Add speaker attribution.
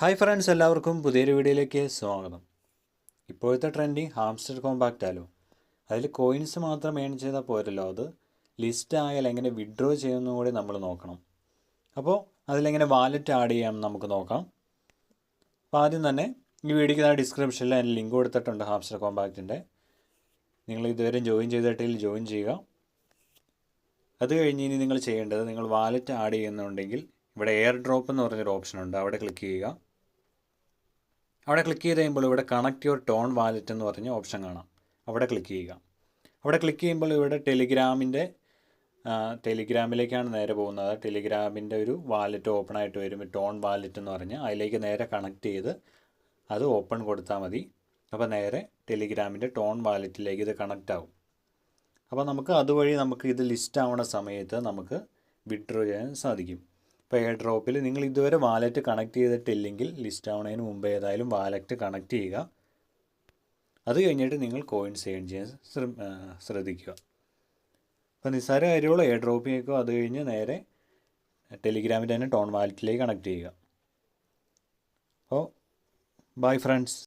Speaker 1: Hi friends, എല്ലാവർക്കും പുതിയൊരു വീഡിയോയിലേക്ക് സ്വാഗതം. ഇപ്പോഴത്തെ ട്രെൻഡിങ് ഹാംസ്റ്റർ കോമ്പാക്റ്റ് ആലോ. അതിൽ കോയിൻസ് മാത്രം ഏൺ ചെയ്താൽ പോരല്ലോ, അത് ലിസ്റ്റ് ആയാൽ എങ്ങനെ വിഡ്രോ ചെയ്യുമെന്നും കൂടി നമ്മൾ നോക്കണം. അപ്പോൾ അതിലെങ്ങനെ വാലറ്റ് ആഡ് ചെയ്യാം നമുക്ക് നോക്കാം. അപ്പോൾ ആദ്യം തന്നെ ഈ വീഡിയോക്ക് ഡിസ്ക്രിപ്ഷനിൽ അതിന് ലിങ്ക് കൊടുത്തിട്ടുണ്ട് ഹാംസ്റ്റർ കോമ്പാക്റ്റിൻ്റെ. നിങ്ങൾ ഇതുവരെ ജോയിൻ ചെയ്തിട്ടില്ല, ജോയിൻ ചെയ്യുക. അത് കഴിഞ്ഞ് ഇനി നിങ്ങൾ ചെയ്യേണ്ടത്, നിങ്ങൾ വാലറ്റ് ആഡ് ചെയ്യുന്നുണ്ടെങ്കിൽ ഇവിടെ എയർ ഡ്രോപ്പ് എന്ന് പറഞ്ഞൊരു ഓപ്ഷൻ ഉണ്ട്, അവിടെ ക്ലിക്ക് ചെയ്യുക. അവിടെ ക്ലിക്ക് ചെയ്ത് കഴിയുമ്പോൾ ഇവിടെ കണക്ട് യുവർ ടോൺ വാലറ്റ് എന്ന് പറഞ്ഞ ഓപ്ഷൻ കാണാം, അവിടെ ക്ലിക്ക് ചെയ്യുക. അവിടെ ക്ലിക്ക് ചെയ്യുമ്പോൾ ഇവിടെ ടെലിഗ്രാമിലേക്കാണ് നേരെ പോകുന്നത്. ടെലിഗ്രാമിൻ്റെ ഒരു വാലറ്റ് ഓപ്പൺ ആയിട്ട് വരും, ടോൺ വാലറ്റ് എന്ന് പറഞ്ഞ് അതിലേക്ക് നേരെ കണക്ട് ചെയ്ത് അത് ഓപ്പൺ കൊടുത്താൽ മതി. അപ്പോൾ നേരെ ടെലിഗ്രാമിൻ്റെ ടോൺ വാലറ്റിലേക്ക് ഇത് കണക്റ്റ് ആവും. അപ്പോൾ നമുക്ക് അതുവഴി നമുക്ക് ഇത് ലിസ്റ്റ് ആവുന്ന സമയത്ത് നമുക്ക് വിഡ്രോ ചെയ്യാൻ സാധിക്കും. ഇപ്പോൾ എയർ ഡ്രോപ്പിൽ നിങ്ങൾ ഇതുവരെ വാലറ്റ് കണക്ട് ചെയ്തിട്ടില്ലെങ്കിൽ ലിസ്റ്റ് ആവുന്നതിന് മുമ്പ് ഏതായാലും വാലറ്റ് കണക്ട് ചെയ്യുക. അത് കഴിഞ്ഞിട്ട് നിങ്ങൾ കോയിൻസ് ഏൺ ചെയ്യാൻ ശ്രദ്ധിക്കുക. അപ്പോൾ നിസ്സാര കാര്യമുള്ള എയർ ഡ്രോപ്പ് ചെയ്യുക, അത് കഴിഞ്ഞ് നേരെ ടെലിഗ്രാമിൻ്റെ തന്നെ ടോൺ വാലറ്റിലേക്ക് കണക്ട് ചെയ്യുക. അപ്പോൾ ബൈ ഫ്രണ്ട്സ്.